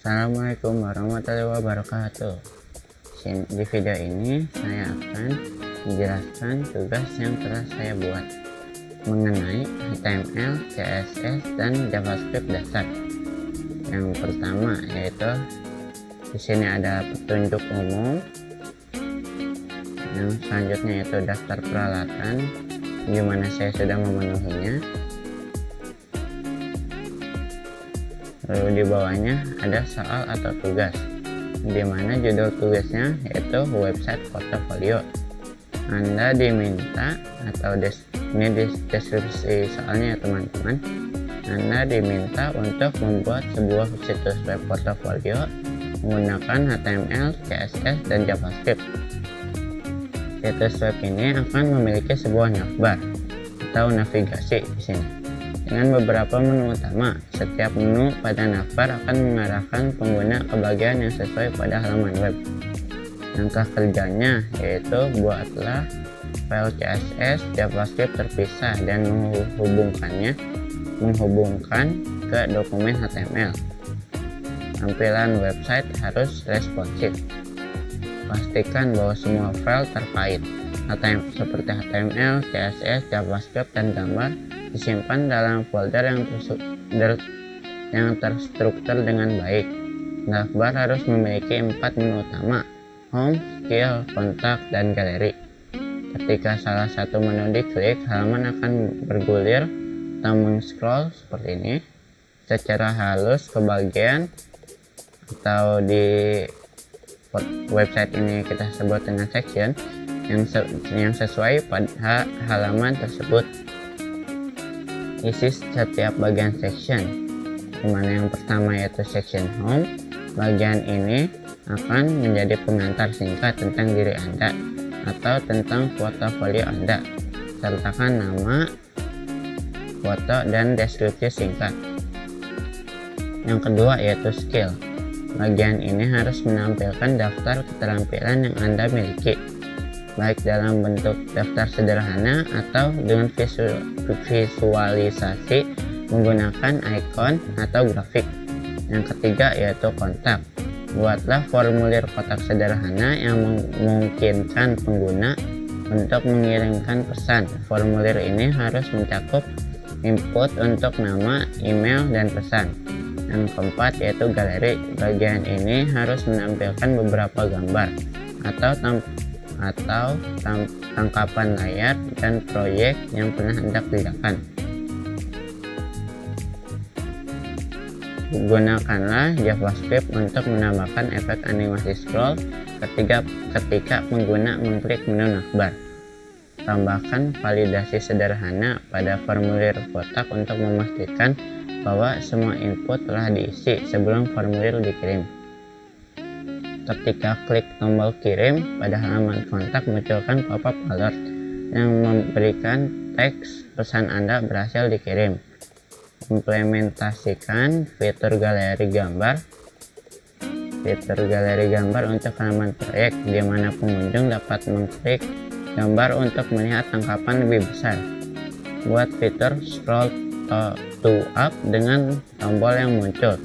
Assalamualaikum warahmatullahi wabarakatuh. Di video ini saya akan menjelaskan tugas yang telah saya buat mengenai HTML, CSS, dan JavaScript dasar. Yang pertama yaitu di sini ada petunjuk umum. Yang selanjutnya yaitu daftar peralatan, di mana saya sudah memenuhinya. Lalu di bawahnya ada soal atau tugas, di mana judul tugasnya yaitu website portofolio. Anda diminta, atau ini di deskripsi soalnya ya teman-teman, Anda diminta untuk membuat sebuah situs web portofolio menggunakan HTML, CSS, dan JavaScript. Situs web ini akan memiliki sebuah navbar atau navigasi di sini dengan beberapa menu utama. Setiap menu pada navbar akan mengarahkan pengguna ke bagian yang sesuai pada halaman web. Langkah kerjanya yaitu buatlah file CSS JavaScript terpisah dan menghubungkan ke dokumen HTML. Tampilan website harus responsif. Pastikan bahwa semua file terkait seperti HTML, CSS, JavaScript, dan gambar disimpan dalam folder yang terstruktur dengan baik. Navbar harus memiliki 4 menu utama: Home, Skill, Kontak, dan Galeri. Ketika salah satu menu diklik, halaman akan bergulir atau meng-scroll seperti ini secara halus ke bagian, atau di website ini kita sebut dengan section yang sesuai pada halaman tersebut. Isi setiap bagian section, dimana yang pertama yaitu section home. Bagian ini akan menjadi pengantar singkat tentang diri Anda atau tentang portofolio Anda. Sertakan nama, foto, dan deskripsi singkat. Yang kedua yaitu skill. Bagian ini harus menampilkan daftar keterampilan yang Anda miliki, baik dalam bentuk daftar sederhana atau dengan visualisasi menggunakan ikon atau grafik. Yang ketiga yaitu kontak. Buatlah formulir kotak sederhana yang memungkinkan pengguna untuk mengirimkan pesan. Formulir ini harus mencakup input untuk nama, email, dan pesan. Yang keempat yaitu galeri. Bagian ini harus menampilkan beberapa gambar atau tangkapan layar dan proyek yang pernah Anda kerjakan. Gunakanlah JavaScript untuk menambahkan efek animasi scroll ketika pengguna mengklik menu navbar. Tambahkan validasi sederhana pada formulir kotak untuk memastikan bahwa semua input telah diisi sebelum formulir dikirim. Ketika klik tombol kirim pada halaman kontak, munculkan pop-up alert yang memberikan teks pesan Anda berhasil dikirim. Implementasikan fitur galeri gambar untuk halaman proyek, di mana pengunjung dapat mengklik gambar untuk melihat tangkapan lebih besar. Buat fitur scroll to up dengan tombol yang muncul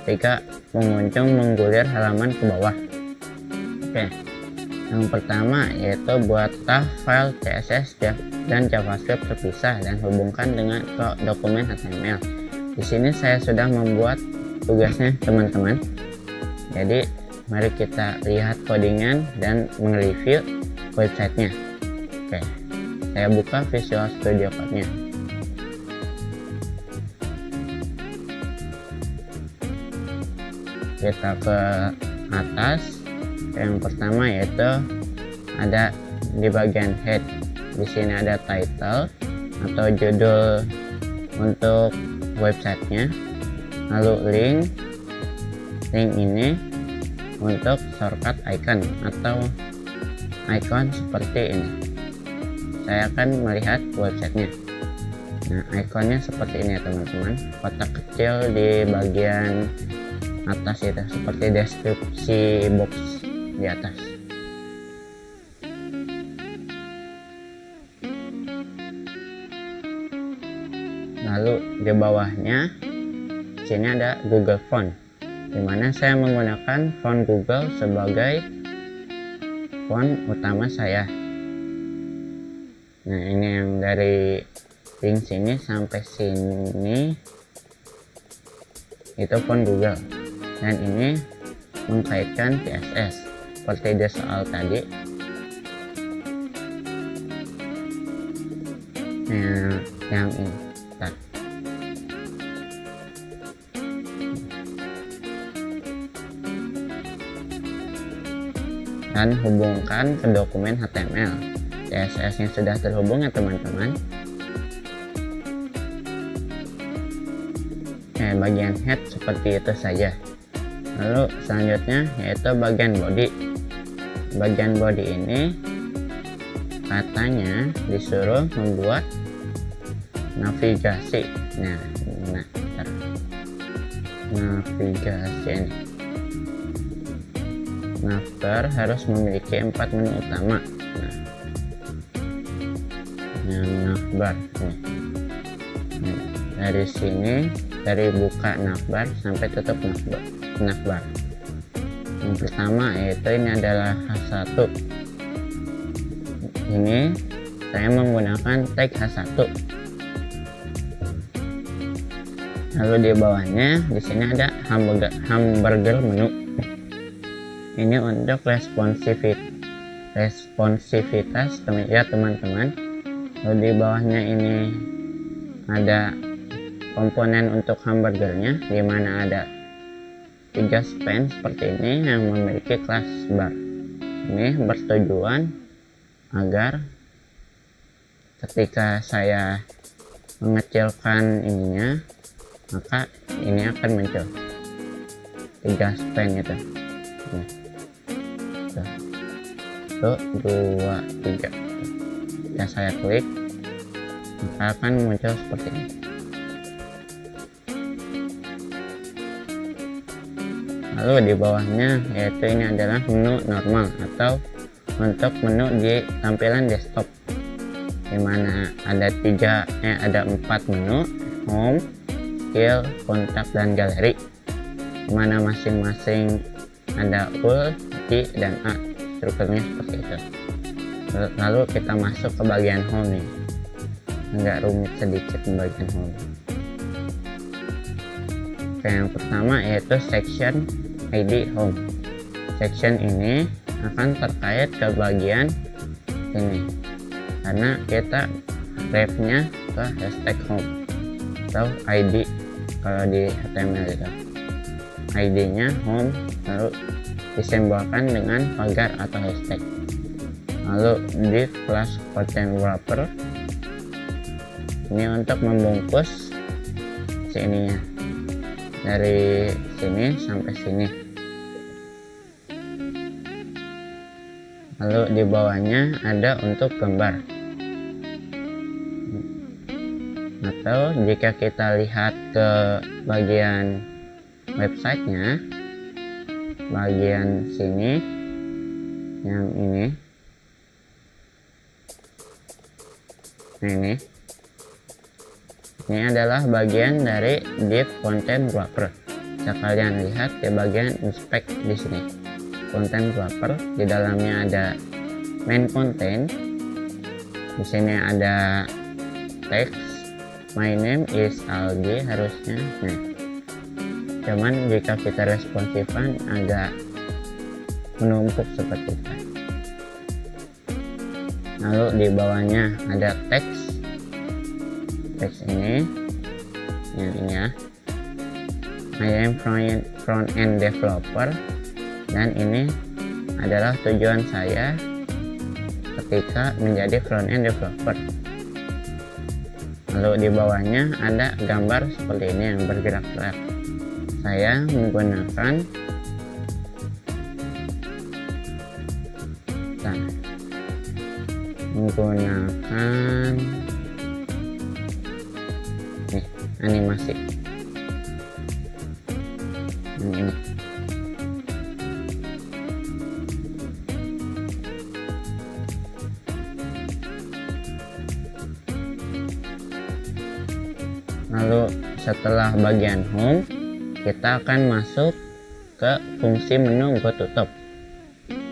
ketika pengunjung menggulir halaman ke bawah. Oke, yang pertama yaitu buatlah file CSS dan JavaScript terpisah dan hubungkan dengan dokumen HTML. Di sini saya sudah membuat tugasnya teman-teman. Jadi mari kita lihat codingan dan mereview websitenya. Oke, saya buka Visual Studio Code-nya. Kita ke atas. Yang pertama yaitu ada di bagian head. Di sini ada title atau judul untuk websitenya, lalu link ini untuk shortcut icon atau icon seperti ini. Saya akan melihat websitenya. Nah, ikonnya seperti ini ya teman-teman, kotak kecil di bagian atas itu seperti deskripsi box di atas. Lalu di bawahnya sini ada Google Font. dimana saya menggunakan font Google sebagai font utama saya. Nah, ini yang dari link sini sampai sini itu font Google, dan ini mengkaitkan CSS seperti di soal tadi. Yang ini dan hubungkan ke dokumen HTML. CSS nya sudah terhubung ya teman-teman. Bagian head seperti itu saja. Lalu selanjutnya yaitu bagian body. Bagian body ini katanya disuruh membuat navigasi. Navigasi ini. Navbar harus memiliki 4 menu utama. Navbar dari sini, dari buka navbar sampai tutup navbar. Yang pertama yaitu ini adalah H1. Ini saya menggunakan tag H1. Lalu di bawahnya di sini ada hamburger menu. Ini untuk responsivitas ya teman-teman. Lalu di bawahnya ini ada komponen untuk hamburgernya, di mana ada 3 span seperti ini yang memiliki kelas bar. Ini bertujuan agar ketika saya mengecilkan ininya, maka ini akan muncul 3 span itu. 1, 2, 3. Jika saya klik, maka akan muncul seperti ini. Lalu di bawahnya yaitu ini adalah menu normal atau untuk menu di tampilan desktop, dimana ada 4 menu: home, skill, kontak, dan galeri, dimana masing-masing ada U, I, dan A. Strukturnya seperti itu. Lalu kita masuk ke bagian home nih, agak rumit sedikit bagian home. Oke, yang pertama yaitu section ID home. Section ini akan terkait ke bagian ini, karena kita ref-nya ke hashtag home atau ID kalau di HTML itu. ID-nya home, lalu disimbolkan dengan pagar atau hashtag. Lalu div class content wrapper ini untuk membungkus sininya, dari sini sampai sini. Lalu di bawahnya ada untuk gambar, atau jika kita lihat ke bagian websitenya, bagian sini yang ini, nah ini adalah bagian dari div content wrapper. Bisa kalian lihat di bagian inspect di sini, content wrapper. Di dalamnya ada main content. Di sini ada text, my name is Aldi harusnya. Cuman jika kita responsifan agak menumpuk seperti itu. Lalu di bawahnya ada teks ini, yang ini ya, I am front end developer, dan ini adalah tujuan saya ketika menjadi front end developer. Lalu di bawahnya ada gambar seperti ini yang bergerak-gerak. Saya menggunakan animasi ini. Lalu setelah bagian home, kita akan masuk ke fungsi menu Go to Top.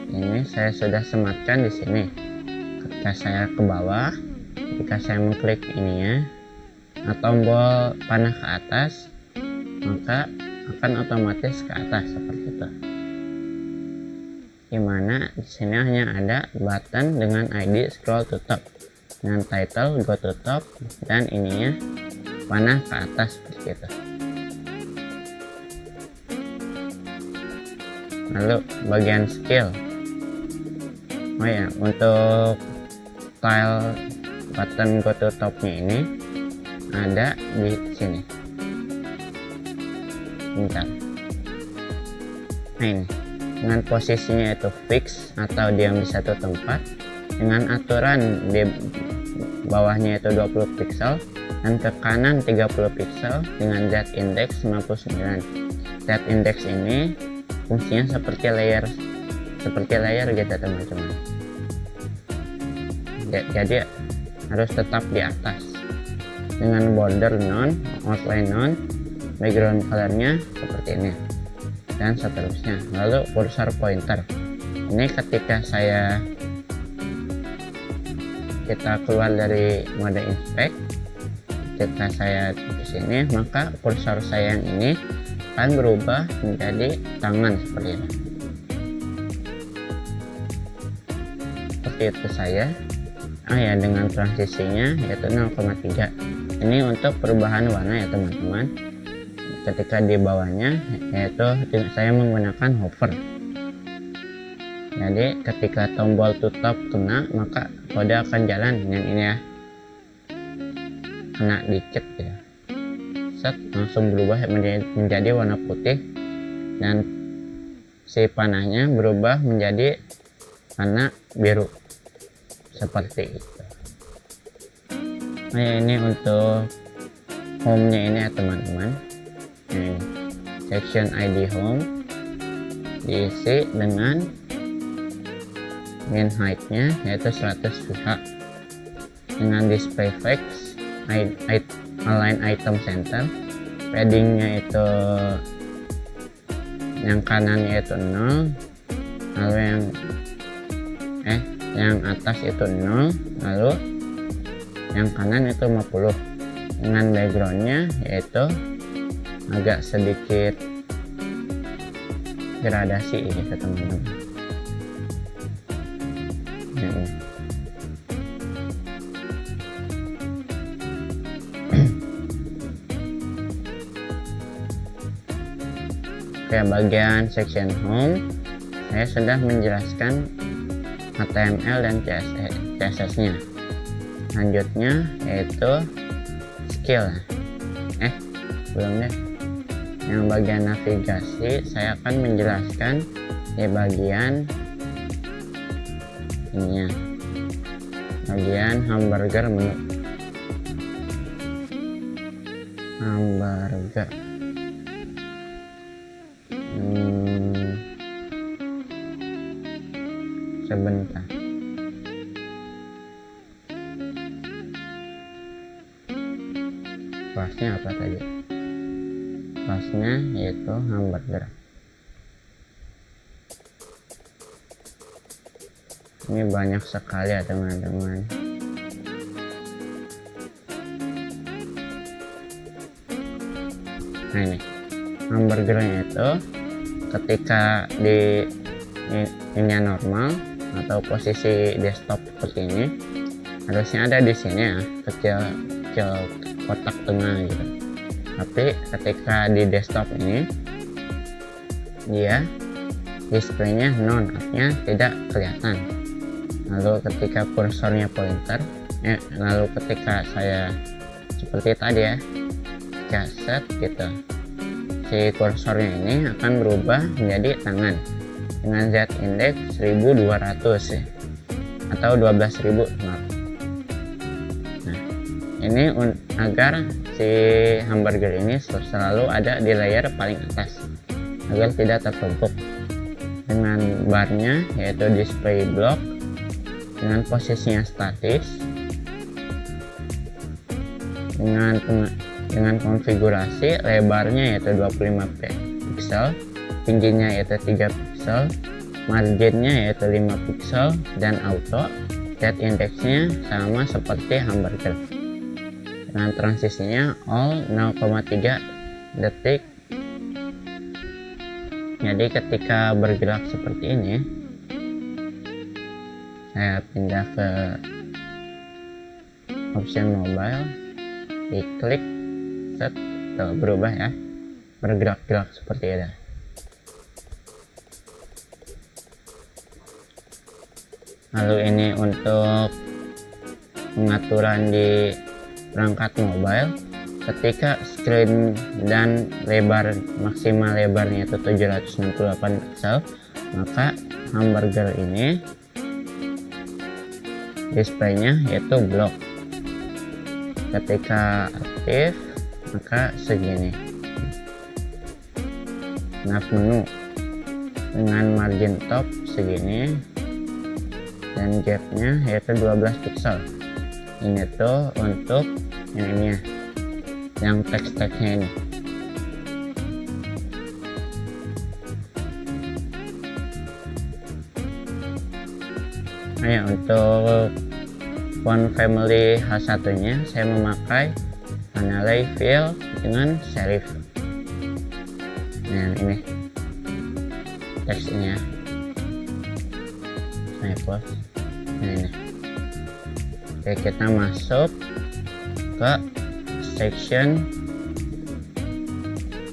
Ini saya sudah sematkan di sini. Ketika saya ke bawah, jika saya mengklik ininya tombol panah ke atas, maka akan otomatis ke atas seperti itu. Dimana di sini hanya ada button dengan ID scroll to top dengan title Go to Top dan ininya panah ke atas seperti itu. Lalu bagian skill, oh ya, untuk tile button Go to Top-nya ini ada di sini. Bentar. Nah ini, dengan posisinya itu fix atau diam di satu tempat, dengan aturan di bawahnya itu 20 pixel dan ke kanan 30 pixel dengan Z index 99. Z index ini fungsinya seperti layer gitu teman-teman. Jadi harus tetap di atas dengan border none, outline none, background colornya seperti ini dan seterusnya. Lalu cursor pointer ini ketika kita keluar dari mode inspect, ketika saya di sini, maka kursor saya yang ini akan berubah menjadi tangan seperti ini. Seperti itu saya. Ya, dengan transisinya yaitu 0,3. Ini untuk perubahan warna ya teman-teman. Ketika di bawahnya yaitu saya menggunakan hover. Jadi ketika tombol tutup kena, maka kode akan jalan yang ini ya, kena dikit ya, set langsung berubah menjadi warna putih dan si panahnya berubah menjadi warna biru seperti itu. Nah ini untuk home nya ini ya teman-teman. Ini section ID home diisi dengan min height nya yaitu 100 pH dengan display flex, align item center, padding nya itu yang kanan yaitu 0, lalu yang atas itu 0, lalu yang kanan itu 50, dengan backgroundnya yaitu agak sedikit gradasi gitu teman-teman. Oke, bagian section home saya sudah menjelaskan HTML dan CSS nya. Selanjutnya yaitu skill. Belum deh. Yang bagian navigasi saya akan menjelaskan di bagian ininya, bagian hamburger menu. Hamburger. Sebentar. Kelasnya apa tadi? Kelasnya yaitu hamburger. Ini banyak sekali ya teman-teman. Nah ini hamburgernya itu ketika di ini normal atau posisi desktop seperti ini harusnya ada di sini ya, kecil kotak tengah gitu. Tapi ketika di desktop ini dia displaynya non, artinya tidak kelihatan. Lalu ketika kursornya pointer, lalu ketika saya seperti tadi ya, set gitu, si kursornya ini akan berubah menjadi tangan dengan Z index 1200 ya, atau 12.000. Nah ini agar si hamburger ini selalu ada di layer paling atas agar tidak tertumpuk. Dengan barnya yaitu display block dengan posisinya statis, dengan konfigurasi lebarnya yaitu 25 pixel tingginya yaitu 3 pixel, marginnya yaitu 5 pixel, dan auto. Set indexnya sama seperti hamburger. Dengan transisinya all 0,3 detik. Jadi ketika bergerak seperti ini, saya pindah ke option mobile, diklik, set, berubah ya, bergerak-gerak seperti ini. Lalu ini untuk pengaturan di perangkat mobile. Ketika screen dan lebar maksimal lebarnya itu 768 pixel, maka hamburger ini displaynya yaitu block. Ketika aktif maka segini. Nav menu dengan margin top segini dan gapnya yaitu 12 pixel. Ini tuh untuk ininya, yang teks-teksnya ini. Nah ya, untuk font family H1 nya saya memakai Canale Fill dengan serif. Nah ini teksnya saya close. Nah ini. Oke, kita masuk ke section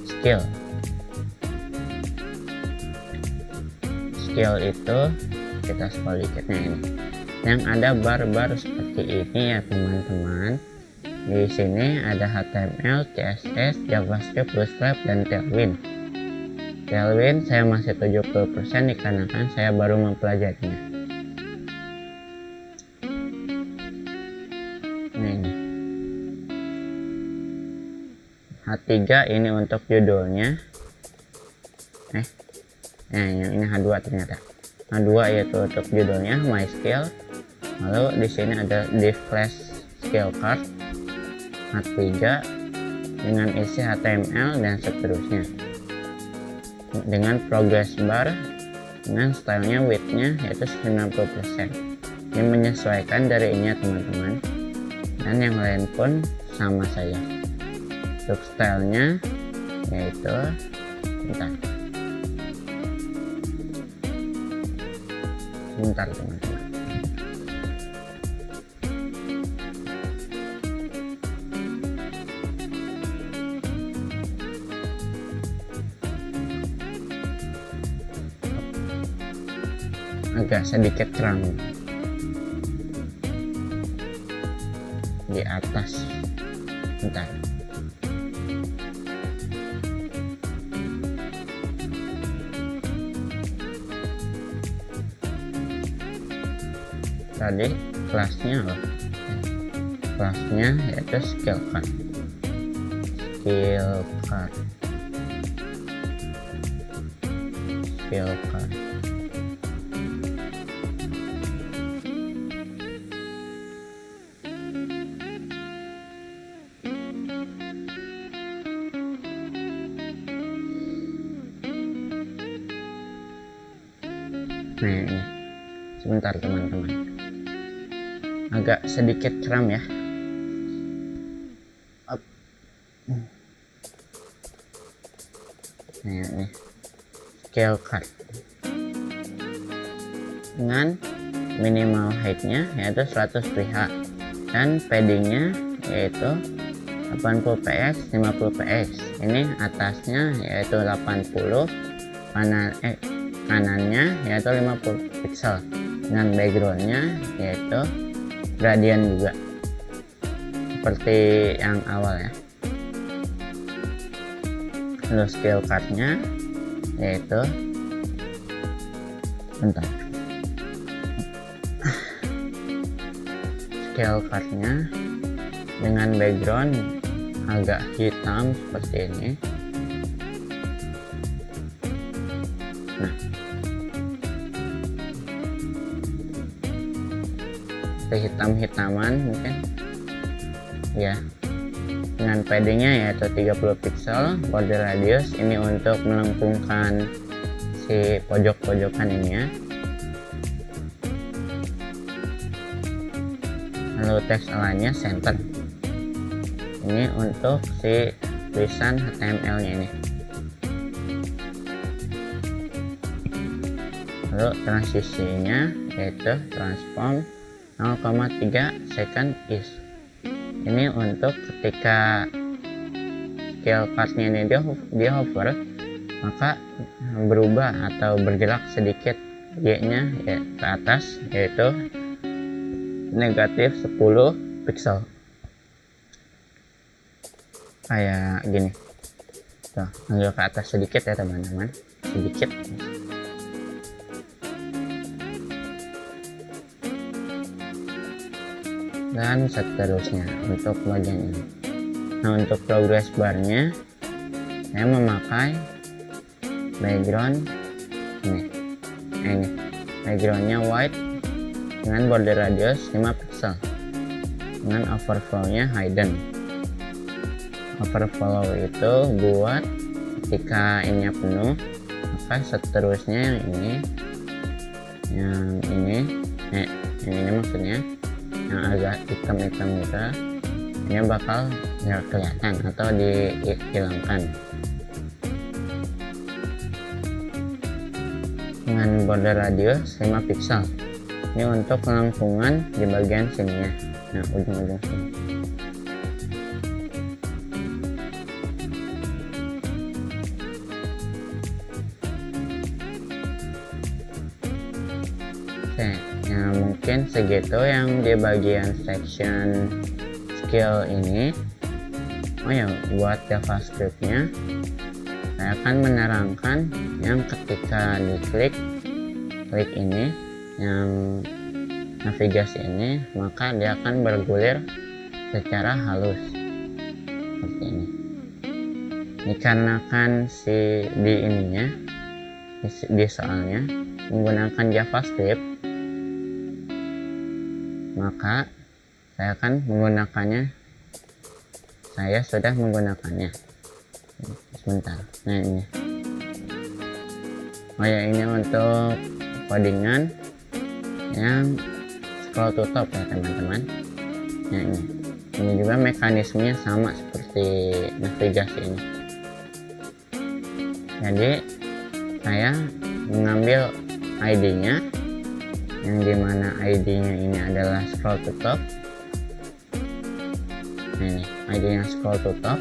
skill. Skill itu kita scroll dikitnya ini, yang ada bar-bar seperti ini ya teman-teman. Di sini ada HTML, CSS, JavaScript, Bootstrap, dan Tailwind. Tailwind saya masih 70% dikarenakan saya baru mempelajarinya. Nah ini H3 ini untuk judulnya. Nah yang ini H2 ternyata. H2 yaitu untuk judulnya My Skill. Lalu di sini ada div class skill card. H3 dengan isi HTML dan seterusnya. Dengan progress bar dengan stylenya widthnya yaitu 90%. Ini menyesuaikan dari ini ya teman-teman. Dan yang lain pun sama saja. Untuk stylenya yaitu bentar teman-teman. Agak sedikit terang di atas. Bentar. Tadi kelasnya loh. Kelasnya yaitu skill card. Skill card. Skill card. Nah ini sebentar teman-teman, agak sedikit kram ya. Nah ini scale card dengan minimal height-nya yaitu 100 pH dan paddingnya yaitu 80 px 50 px. Ini atasnya yaitu 80, kanannya yaitu 50 pixel dengan backgroundnya yaitu gradient juga seperti yang awal ya. Lalu scale cardnya yaitu scale cardnya dengan background agak hitam seperti ini. Nah hitam-hitaman mungkin ya, dengan paddingnya yaitu 30 pixel. Border radius ini untuk melengkungkan si pojok-pojokan ini ya. Lalu teks align-nya center. Ini untuk si tulisan HTML-nya ini. Lalu transisinya yaitu transform 0,3 second is. Ini untuk ketika scale partnya ini dia hover, maka berubah atau bergerak sedikit Y-nya ya, ke atas, yaitu negatif 10 pixel. Kayak gini. Tuh, ambil ke atas sedikit ya teman-teman, sedikit. Dan seterusnya untuk bagian ini. Nah, untuk progress barnya saya memakai background ini backgroundnya white dengan border radius 5 pixel dengan overflow-nya hidden. Overflow itu buat ketika ini penuh, maka seterusnya yang ini maksudnya yang agak hitam-hitam gitu, ini bakal nggak kelihatan atau dihilangkan. Dengan border radius 5 pixel. Ini untuk kelangsungan di bagian sininya. Nah, ujung-ujung sini. Oke, ya mungkin segitu yang di bagian section skill ini. Oh ya, buat JavaScript-nya saya akan menerangkan yang ketika diklik ini yang navigasi ini, maka dia akan bergulir secara halus seperti ini. Dikarenakan di soalnya menggunakan JavaScript, maka saya akan menggunakannya. Saya sudah menggunakannya. Sebentar. Nah, ini. Oh ya, ini untuk codingan yang scroll to top ya teman-teman. Nah, ini juga mekanismenya sama seperti navigasi ini. Jadi saya mengambil ID-nya, yang dimana ID-nya ini adalah scroll to top. Nah, ini ID-nya scroll to top.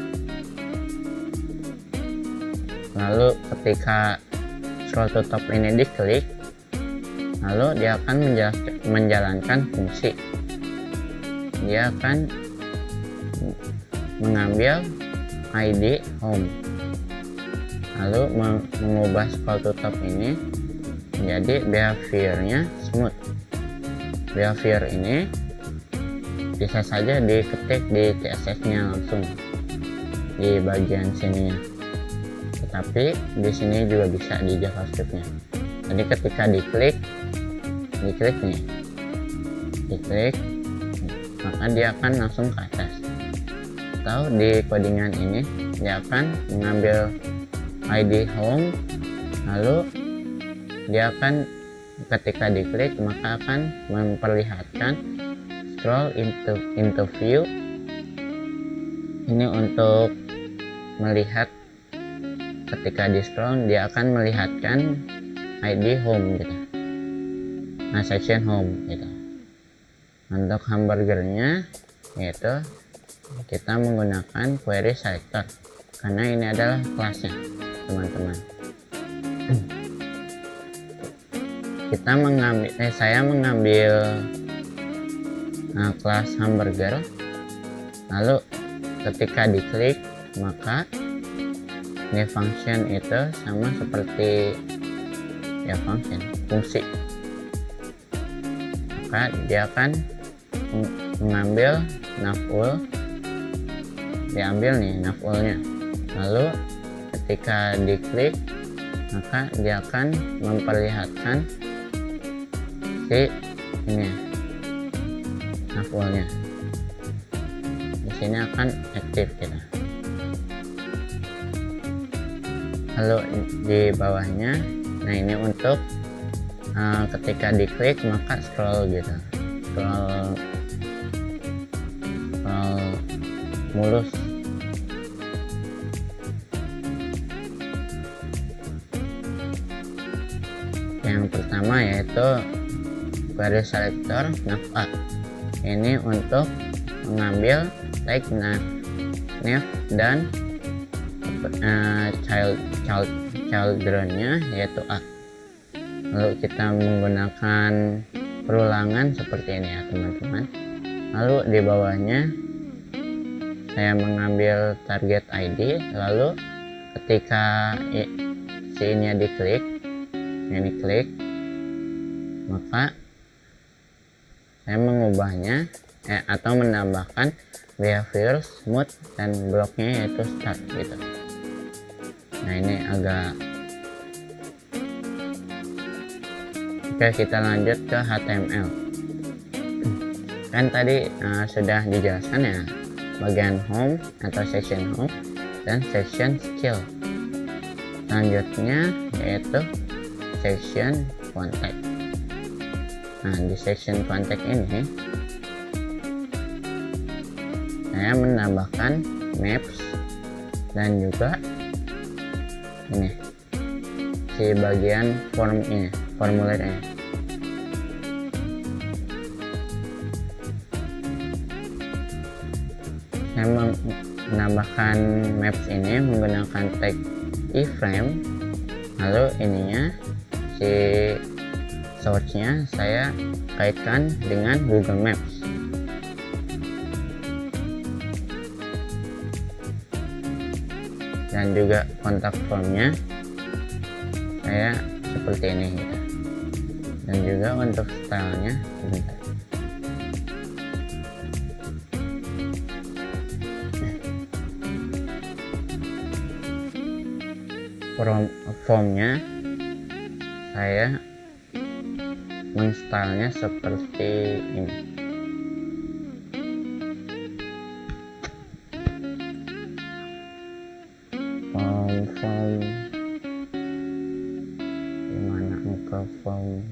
Lalu ketika scroll to top ini diklik, lalu dia akan menjalankan fungsi. Dia akan mengambil ID home, lalu mengubah scroll to top ini menjadi behaviornya smooth. Behavior ini bisa saja diketik di CSS-nya langsung di bagian sininya, tetapi di sini juga bisa di JavaScript-nya. Jadi ketika diklik nih, maka dia akan langsung ke atas. Atau di codingan ini dia akan mengambil ID home, lalu dia akan ketika diklik maka akan memperlihatkan scroll into view. Ini untuk melihat, ketika di scroll dia akan melihatkan ID home gitu. Nah, section home gitu. Untuk hamburgernya yaitu kita menggunakan query selector karena ini adalah kelasnya teman-teman. Saya mengambil kelas hamburger, lalu ketika diklik maka ini function itu sama seperti ya fungsi, maka dia akan mengambil navul, diambil nih navulnya, lalu ketika diklik maka dia akan memperlihatkan si ini navulnya. Di sini akan aktif kita. Lalu di bawahnya Nah ini untuk ketika diklik maka scroll gitu, scroll mulus. Yang pertama yaitu query selector nav A. Ini untuk mengambil tag nav dan children-nya yaitu A. Lalu kita menggunakan perulangan seperti ini ya teman-teman. Lalu di bawahnya saya mengambil target ID, lalu ketika si ini diklik, ini klik, maka saya mengubahnya atau menambahkan behavior, mood, dan bloknya yaitu start gitu. Nah ini agak. Oke, kita lanjut ke HTML. Kan tadi sudah dijelaskan ya bagian home atau section home dan section skill. Selanjutnya yaitu section contact. Nah di section contact ini saya menambahkan maps dan juga ini si bagian formulirnya. Saya menambahkan maps ini menggunakan tag iframe, lalu ininya si source-nya saya kaitkan dengan Google Maps. Dan juga kontak formnya saya seperti ini gitu. Dan juga untuk stylenya sebentar. Formnya saya menstylenya seperti ini. Form dimana engkau form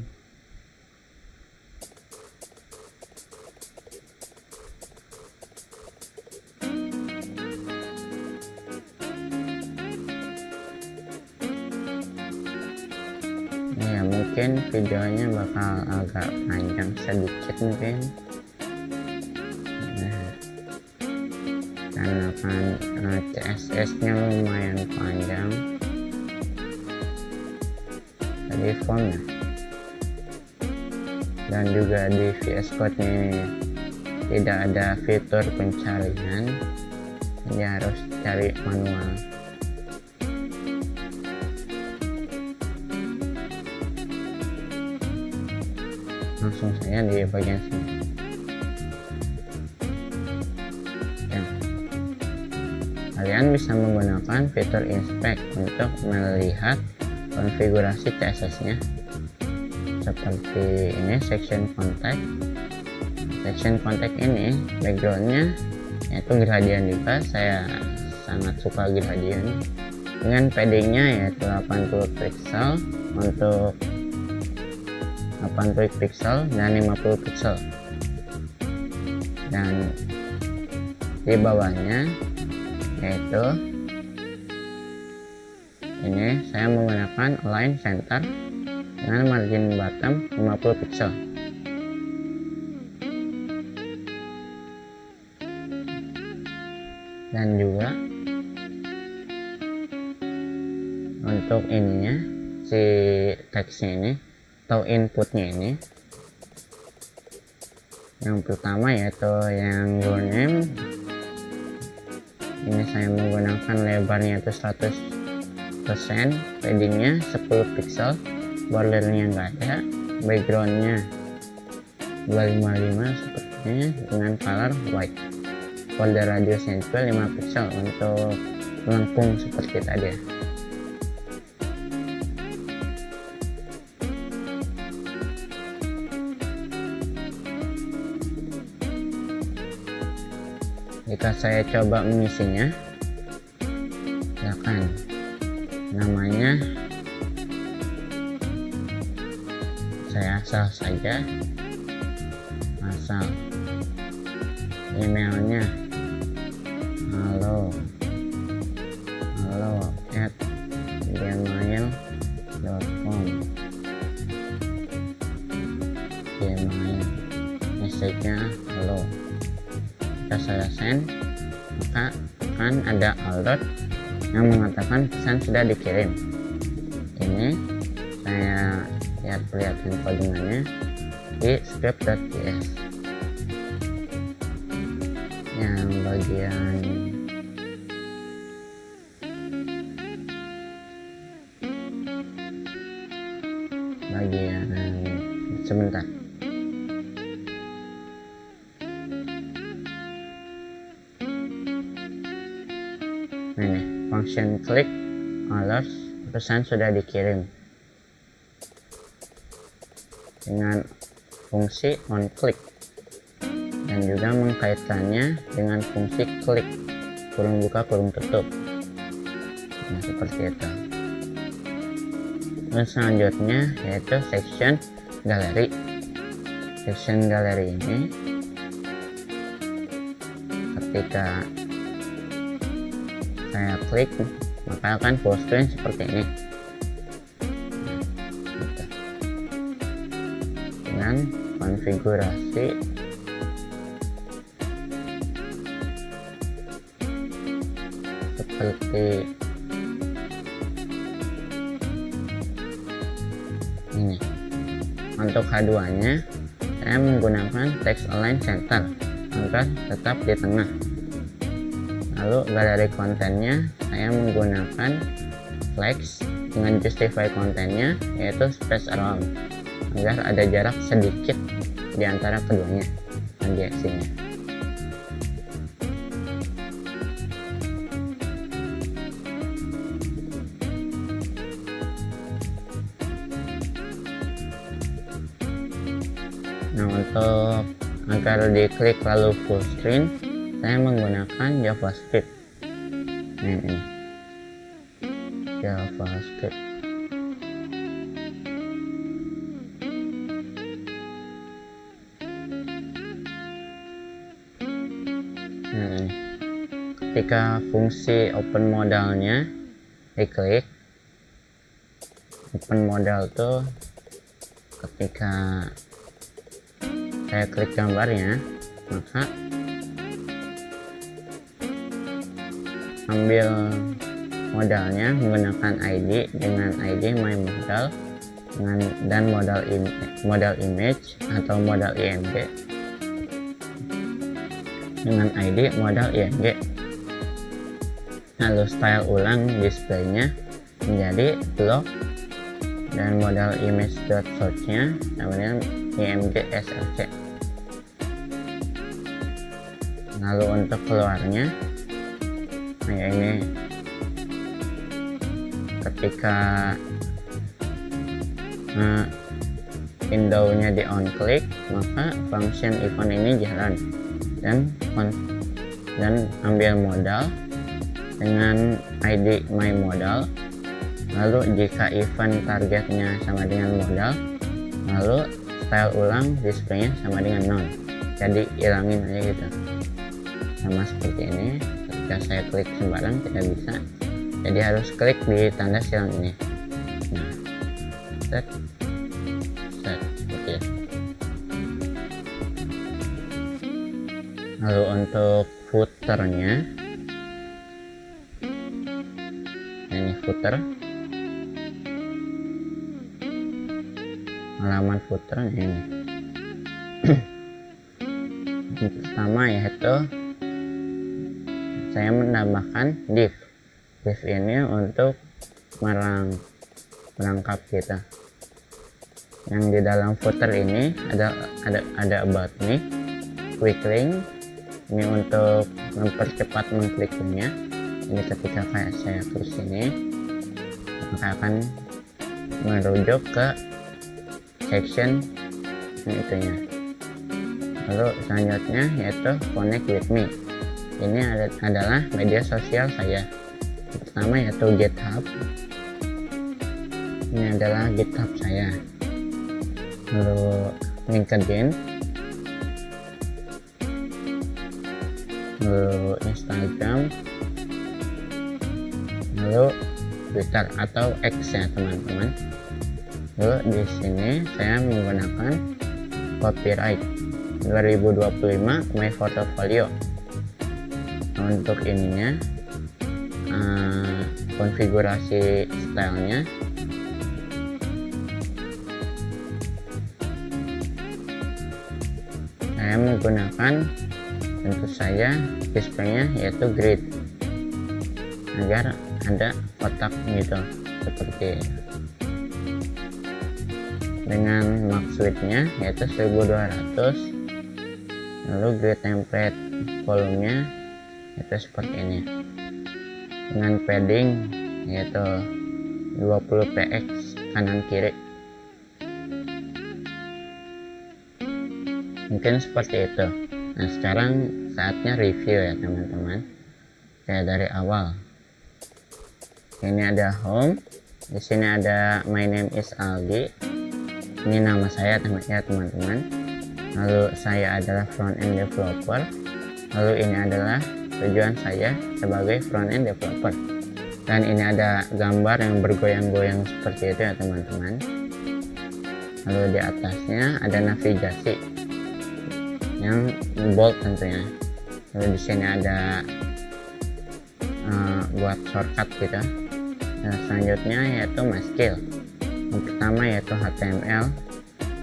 ya, mungkin videonya bakal agak panjang sedikit mungkin. Karena kan CSS nya lumayan panjang tadi formnya, dan juga di VS Code nya tidak ada fitur pencarian, jadi harus cari manual. Langsung saja di bagian sini. Kalian bisa menggunakan fitur inspect untuk melihat konfigurasi CSS-nya seperti ini. Section contact ini backgroundnya yaitu gradient juga. Saya sangat suka gradient dengan paddingnya yaitu 80 pixel untuk 80 pixel dan 50 pixel. Dan di bawahnya yaitu ini saya menggunakan align center dengan margin bottom 50 pixel. Dan juga untuk ininya si teksnya ini atau inputnya ini, yang pertama yaitu yang your name. Ini saya menggunakan lebarnya itu 100%, paddingnya 10 pixel, bordernya enggak ada, backgroundnya 255 sepertinya dengan color white, border radiusnya juga 5 pixel untuk melengkung seperti tadi ya. Jika saya coba mengisinya, silakan. Namanya saya asal saja, asal emailnya halo at gmail.com, gmail, message-nya halo. Jika saya send, maka akan ada alert yang mengatakan pesan sudah dikirim. Ini saya lihat-lihatin codingannya di script.js. Yang bagian sebentar. Ini function click alert, pesan sudah dikirim dengan fungsi on click, dan juga mengkaitkannya dengan fungsi klik kurung buka kurung tutup. Nah, seperti itu. Dan selanjutnya yaitu section galeri. Section galeri ini ketika saya klik maka akan full screen seperti ini. Dengan konfigurasi seperti ini. Untuk H2 nya saya menggunakan text align center agar tetap di tengah. Lalu galeri kontennya saya menggunakan flex dengan justify kontennya yaitu space around agar ada jarak sedikit di antara keduanya injeksinya. Nah, untuk agar diklik lalu full screen saya menggunakan JavaScript. Ini JavaScript. Ketika fungsi open modalnya diklik, open modal tuh ketika saya klik gambarnya, maka ambil modalnya menggunakan ID dengan ID my modal dan modal image atau modal img dengan ID modal img. Lalu style ulang displaynya menjadi blok dan modal image.source-nya sama dengan img slc. Lalu untuk keluarnya, nah ini ketika window-nya di on click maka function event ini jalan dan ambil modal dengan ID my modal. Lalu jika event targetnya sama dengan modal, lalu style ulang displaynya sama dengan none, jadi hilangin aja gitu. Sama seperti ini, ketika saya klik sembarang tidak bisa, jadi harus klik di tanda silang ini. Nah, set seperti itu. Lalu untuk footernya, ini footer, halaman footer ini. Yang pertama yaitu saya menambahkan div ini untuk merangkap kita. Yang di dalam footer ini ada about me, quick link ini untuk mempercepat mengkliknya. Ini ketika saya klik sini maka akan merujuk ke section itunya. Lalu selanjutnya yaitu connect with me. Ini adalah media sosial saya. Pertama yaitu GitHub. Ini adalah GitHub saya. lalu LinkedIn, lalu Instagram, lalu Twitter atau X ya teman-teman. Lalu di sini saya menggunakan copyright 2025 My Portfolio. Untuk ininya konfigurasi stylenya saya menggunakan tentu saja displaynya yaitu grid agar ada kotak gitu seperti itu. Dengan max width-nya yaitu 1200, lalu grid template volumenya itu seperti ini dengan padding yaitu 20 px kanan kiri. Mungkin seperti itu. Nah sekarang saatnya review ya teman-teman. Kayak dari awal, ini ada home, di sini ada my name is Aldi, ini nama saya teman-teman. Lalu saya adalah front end developer, lalu ini adalah tujuan saya sebagai front end developer, dan ini ada gambar yang bergoyang-goyang seperti itu ya teman-teman. Lalu di atasnya ada navigasi yang bold tentunya. Lalu di sini ada buat shortcut gitu. Nah, selanjutnya yaitu my skill. Yang pertama yaitu HTML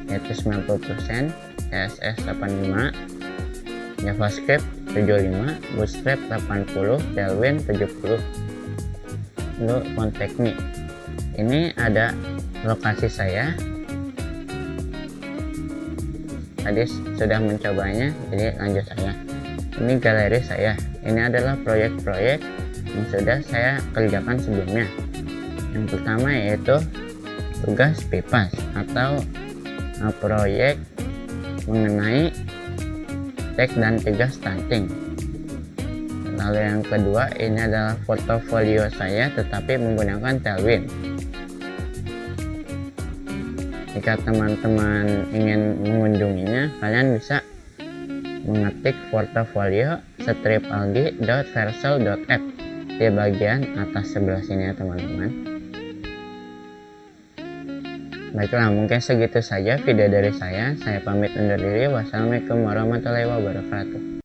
yaitu 90%, CSS 85, JavaScript 75, Bootstrap 80, Tailwind 70. Lalu contact me. Ini ada lokasi saya. Tadi sudah mencobanya, jadi lanjut saya. Ini galeri saya. Ini adalah proyek-proyek yang sudah saya kerjakan sebelumnya. Yang pertama yaitu tugas PIPAS atau proyek mengenai teks dan tiga stunting. Lalu yang kedua ini adalah portofolio saya tetapi menggunakan Tailwind. Jika teman-teman ingin mengunjunginya, kalian bisa mengetik portofolio stripaldi.vercel.app di bagian atas sebelah sini ya teman-teman. Baiklah, mungkin segitu saja video dari saya. Saya pamit undur diri. Wassalamualaikum warahmatullahi wabarakatuh.